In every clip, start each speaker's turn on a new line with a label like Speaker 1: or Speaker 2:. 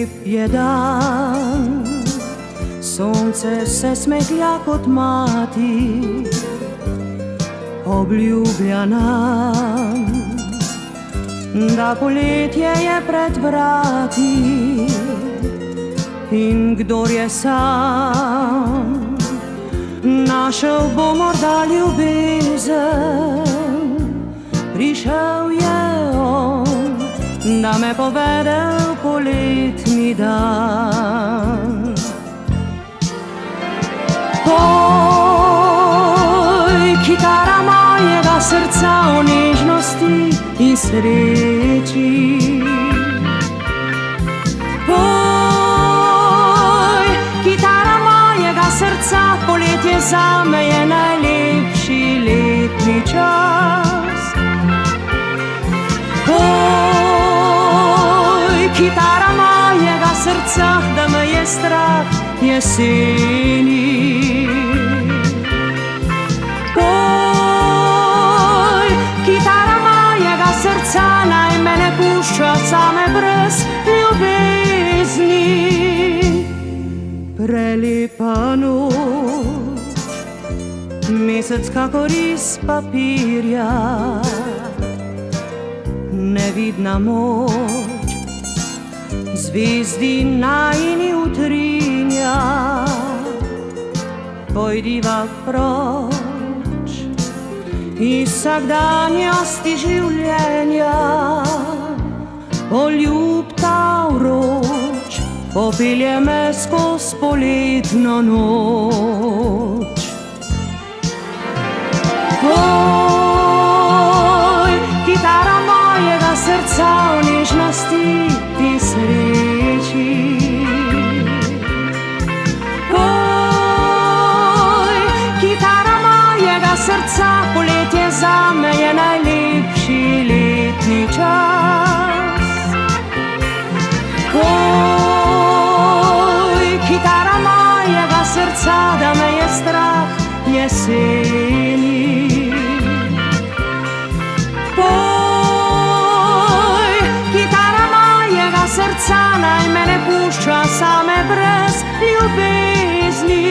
Speaker 1: Lep je dan, sonce se smehlja kot mati, obljublja nam, da poletje je pred vrati. In kdor je sam, našel bo morda ljubezen. Prišel je on, da me povede v poletni dan. Poj, kitara mojega srca o nežnosti in sreči. Poj, kitara mojega srca, poletje zame je najlepši letni čas. Poj, kitara mojega srca, da me je strah jeseni. Poj, kitara mojega srca, naj me ne pušča same brez ljubezni. Prelepa noč, mesec kakor iz papirja, nevidna moč, zvezdi najini utrinja. Pojdiva proč iz vsakdanjosti življenja, poljub ta vroč popelje me skoz poletno noč. Poj, kitara mojega srca o nežnosti in sreči. Poj, kitara mojega srca, poletje zame je najlepši letni čas. Poj, kitara mojega srca, da me je strah jeseni. Poj, kitara mojega srca, naj me ne pušča same brez ljubezni.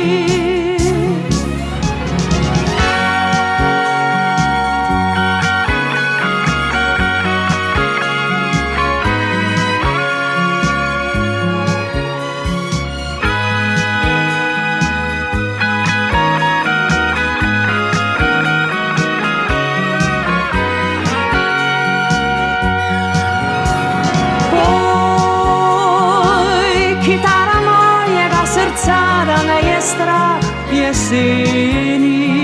Speaker 1: Kitara mojega srca, da me je strah jeseni.